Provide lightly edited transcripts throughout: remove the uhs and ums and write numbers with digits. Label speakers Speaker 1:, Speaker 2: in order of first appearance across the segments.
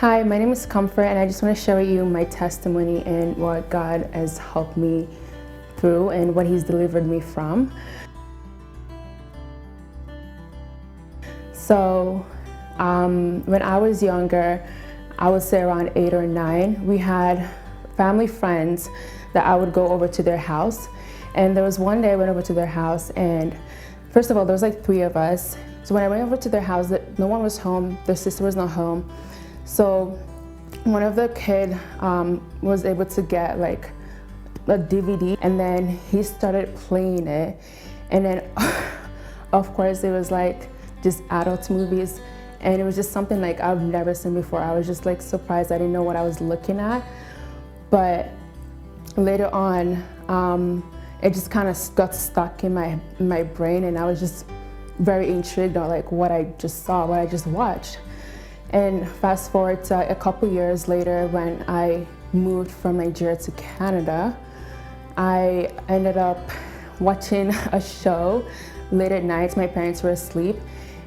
Speaker 1: Hi, my name is Comfort, and I just want to share with you my testimony and what God has helped me through and what He's delivered me from. So, when I was younger, I would say around 8 or 9, we had family friends that I would go over to their house. And there was one day I went over to their house, and first of all, there was like 3 of us. So when I went over to their house, no one was home, their sister was not home. So one of the kid was able to get like a DVD, and then he started playing it. And then of course it was like just adult movies, and it was just something like I've never seen before. I was just like surprised. I didn't know what I was looking at. But later on, it just kind of got stuck in my brain, and I was just very intrigued on like what I just saw, what I just watched. And fast forward to a couple years later, when I moved from Nigeria to Canada, I ended up watching a show late at night. My parents were asleep,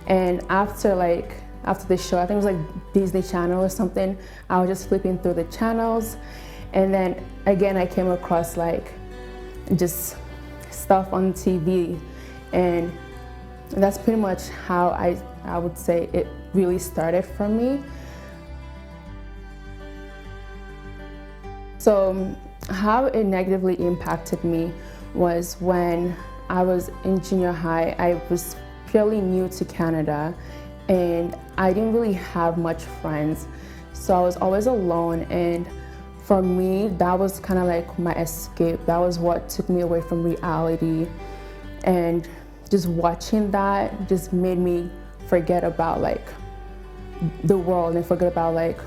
Speaker 1: and after the show, I think it was like Disney Channel or something, I was just flipping through the channels, and then again I came across like just stuff on TV, and that's pretty much how I would say it really started for me. So how it negatively impacted me was when I was in junior high. I was fairly new to Canada, and I didn't really have much friends. So I was always alone, and for me, that was kind of like my escape. That was what took me away from reality. And just watching that just made me forget about like the world and forget about like,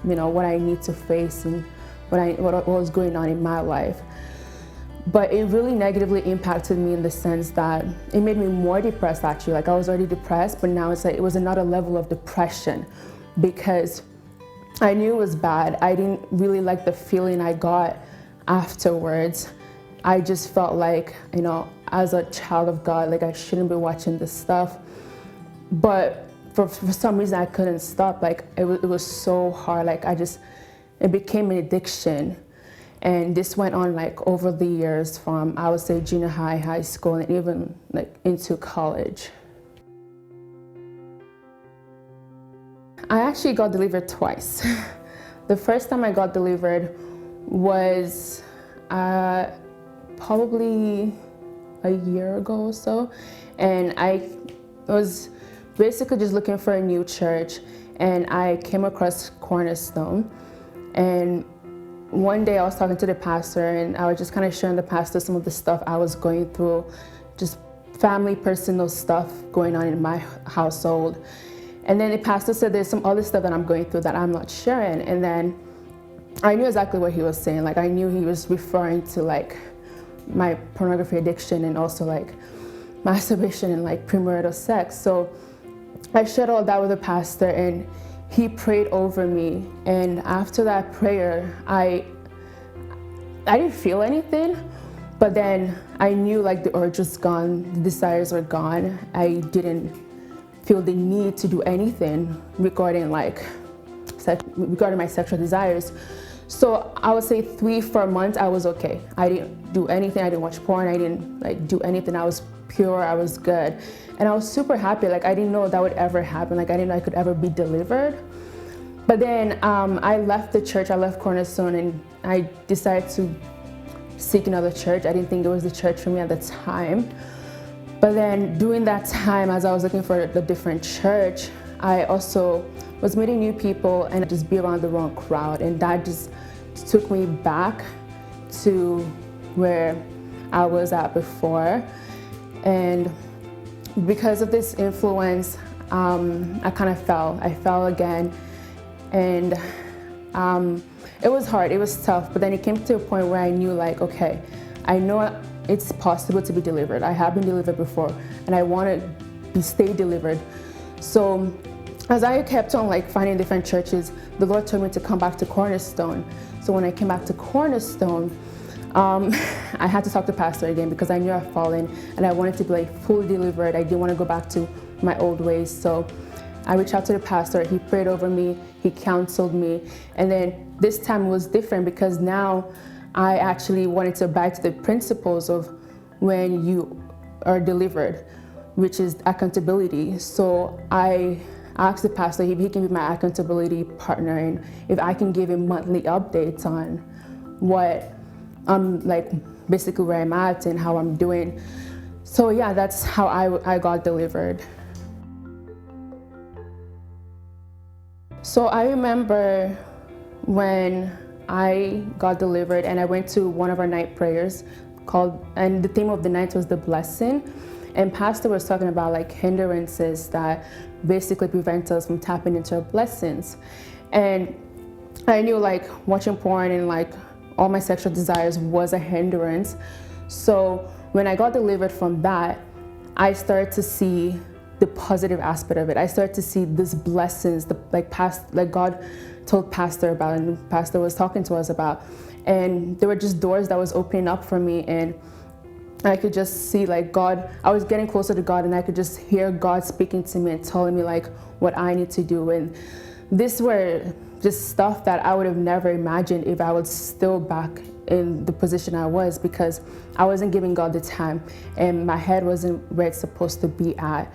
Speaker 1: you know, what I need to face and what was going on in my life. But it really negatively impacted me in the sense that it made me more depressed actually. Like I was already depressed, but now it's like it was another level of depression, because I knew it was bad. I didn't really like the feeling I got afterwards. I just felt like, you know, as a child of God, like I shouldn't be watching this stuff. But for some reason I couldn't stop. Like it was so hard. Like it became an addiction. And this went on like over the years, from I would say junior high, high school, and even like into college. I actually got delivered twice. The first time I got delivered was probably a year ago or so, and I was basically just looking for a new church, and I came across Cornerstone. And one day I was talking to the pastor, and I was just kind of sharing the pastor some of the stuff I was going through, just family, personal stuff going on in my household. And then the pastor said there's some other stuff that I'm going through that I'm not sharing. And then I knew exactly what he was saying. Like I knew he was referring to like my pornography addiction, and also like masturbation and like premarital sex. So I shared all that with the pastor, and he prayed over me. And after that prayer, I didn't feel anything, but then I knew like the urge was gone, the desires were gone. I didn't feel the need to do anything regarding my sexual desires. So I would say 3-4 months I was okay. I didn't do anything. I didn't watch porn. I didn't like do anything. I was pure. I was good, and I was super happy. Like I didn't know that would ever happen. Like I didn't know I could ever be delivered. But then I left the church. I left Cornerstone, and I decided to seek another church. I didn't think it was the church for me at the time. But then during that time, as I was looking for a different church, I also was meeting new people and just be around the wrong crowd. And that just took me back to where I was at before. And because of this influence, I kind of fell. I fell again. And it was hard, it was tough. But then it came to a point where I knew like, okay, I know it's possible to be delivered. I have been delivered before, and I want to stay delivered. So as I kept on like finding different churches, the Lord told me to come back to Cornerstone. So when I came back to Cornerstone, I had to talk to pastor again, because I knew I'd fallen, and I wanted to be like fully delivered. I didn't want to go back to my old ways. So I reached out to the pastor, he prayed over me, he counseled me. And then this time was different because now I actually wanted to abide to the principles of when you are delivered, which is accountability. So I asked the pastor if he can be my accountability partner and if I can give him monthly updates on what I'm like, basically where I'm at and how I'm doing. So yeah, that's how I got delivered. So I remember when I got delivered and I went to one of our night prayers and the theme of the night was the blessing. And pastor was talking about like hindrances that basically prevent us from tapping into our blessings. And I knew like watching porn and like all my sexual desires was a hindrance. So when I got delivered from that, I started to see the positive aspect of it. I started to see these blessings, like God told pastor about and pastor was talking to us about. And there were just doors that was opening up for me, and I could just see like God, I was getting closer to God, and I could just hear God speaking to me and telling me like what I need to do. And these were just stuff that I would have never imagined if I was still back in the position I was, because I wasn't giving God the time and my head wasn't where it's supposed to be at.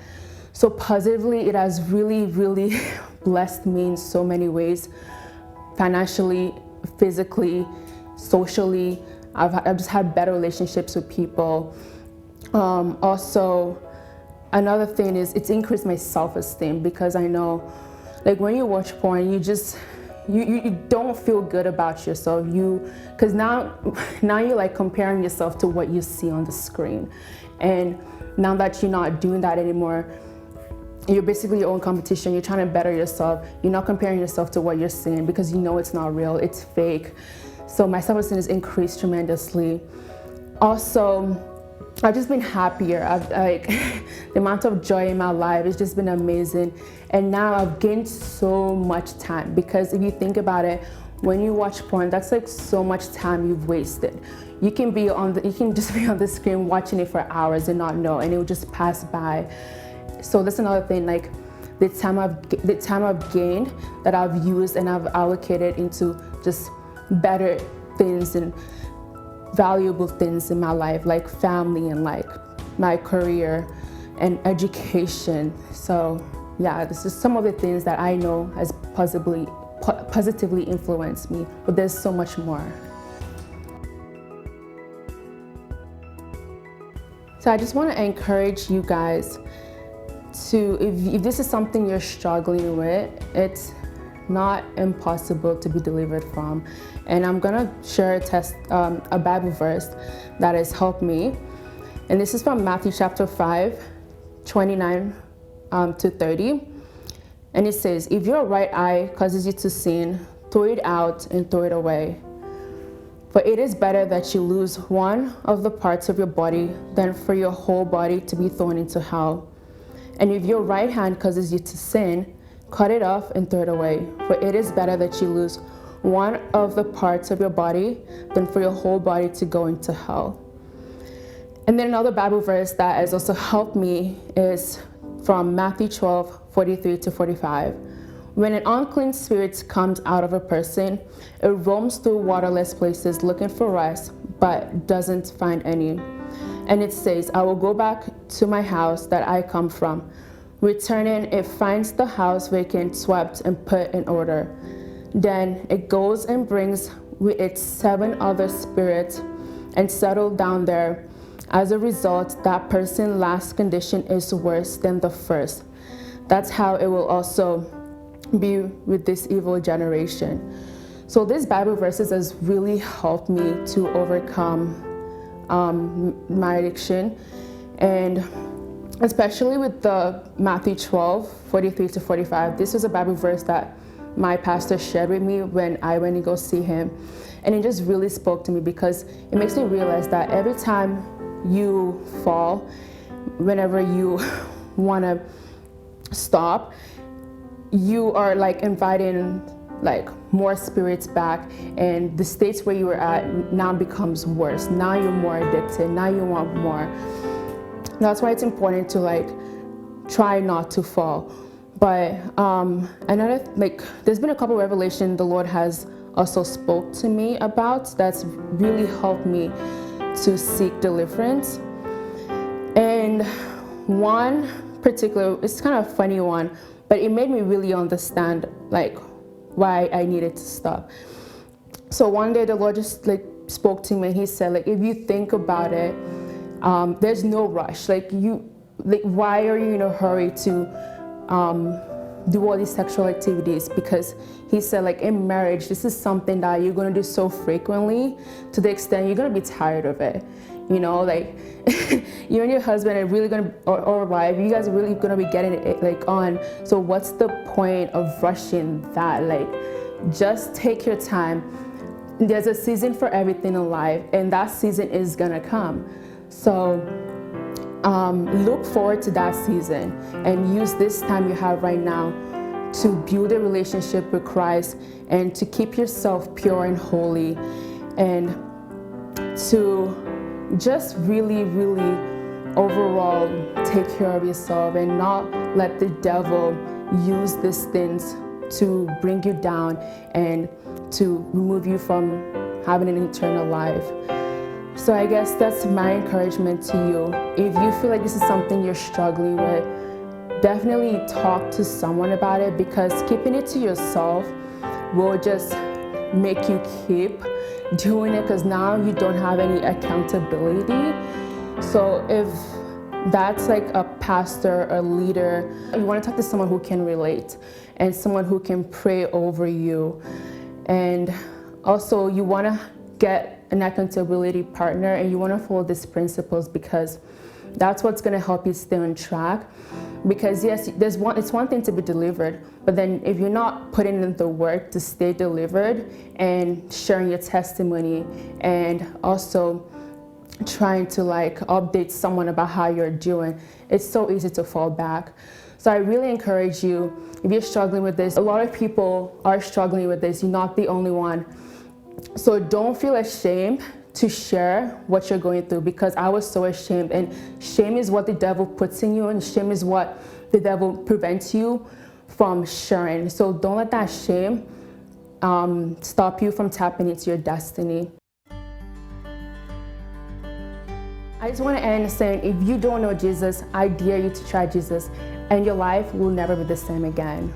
Speaker 1: So positively, it has really, really blessed me in so many ways, financially, physically, socially. I've just had better relationships with people. Also, another thing is it's increased my self-esteem, because I know like when you watch porn, you don't feel good about yourself. Because now you're like comparing yourself to what you see on the screen. And now that you're not doing that anymore, you're basically your own competition. You're trying to better yourself. You're not comparing yourself to what you're seeing because you know it's not real, it's fake. So my self-esteem has increased tremendously. Also, I've just been happier. I've like the amount of joy in my life has just been amazing. And now I've gained so much time, because if you think about it, when you watch porn, that's like so much time you've wasted. You can just be on the screen watching it for hours and not know, and it will just pass by. So that's another thing, like the time I've gained that I've used and I've allocated into just better things and valuable things in my life, like family and like my career and education. So yeah, this is some of the things that I know has positively influenced me, but there's so much more. So I just want to encourage you guys to, if this is something you're struggling with, it's not impossible to be delivered from. And I'm gonna share a Bible verse that has helped me. And this is from Matthew chapter 5, 29 to 30. And it says, if your right eye causes you to sin, throw it out and throw it away. For it is better that you lose one of the parts of your body than for your whole body to be thrown into hell. And if your right hand causes you to sin, cut it off and throw it away. For it is better that you lose one of the parts of your body than for your whole body to go into hell. And then another Bible verse that has also helped me is from Matthew 12, 43 to 45. When an unclean spirit comes out of a person, it roams through waterless places looking for rest, but doesn't find any. And it says, I will go back to my house that I come from. Returning, it finds the house vacant, swept, and put in order. Then it goes and brings with it 7 other spirits and settles down there. As a result, that person's last condition is worse than the first. That's how it will also be with this evil generation. So these Bible verses has really helped me to overcome my addiction, and especially with the Matthew 12, 43 to 45. This was a Bible verse that my pastor shared with me when I went to go see him. And it just really spoke to me, because it makes me realize that every time you fall, whenever you want to stop, you are like inviting like more spirits back, and the states where you were at now becomes worse. Now you're more addicted, now you want more. That's why it's important to like try not to fall. But another, like, there's been a couple revelation the Lord has also spoke to me about that's really helped me to seek deliverance. And one particular, it's kind of a funny one, but it made me really understand like why I needed to stop. So one day the Lord just like spoke to me and he said, like, if you think about it, there's no rush. Like, why are you in a hurry to do all these sexual activities? Because he said, like, in marriage, this is something that you're going to do so frequently to the extent you're going to be tired of it. You know, like you and your husband are really going to, or wife, you guys are really going to be getting it like on. So what's the point of rushing that? Like, just take your time. There's a season for everything in life, and that season is going to come. So look forward to that season and use this time you have right now to build a relationship with Christ and to keep yourself pure and holy, and to just really, really overall take care of yourself and not let the devil use these things to bring you down and to remove you from having an eternal life. So I guess that's my encouragement to you. If you feel like this is something you're struggling with, definitely talk to someone about it, because keeping it to yourself will just make you keep doing it, because now you don't have any accountability. So if that's like a pastor, a leader, you want to talk to someone who can relate and someone who can pray over you. And also you want to get an accountability partner, and you want to follow these principles, because that's what's going to help you stay on track. Because yes, it's one thing to be delivered, but then if you're not putting in the work to stay delivered and sharing your testimony and also trying to like update someone about how you're doing, it's so easy to fall back. So I really encourage you, if you're struggling with this, a lot of people are struggling with this, you're not the only one. So don't feel ashamed to share what you're going through, because I was so ashamed, and shame is what the devil puts in you, and shame is what the devil prevents you from sharing. So don't let that shame stop you from tapping into your destiny. I just want to end saying, if you don't know Jesus, I dare you to try Jesus, and your life will never be the same again.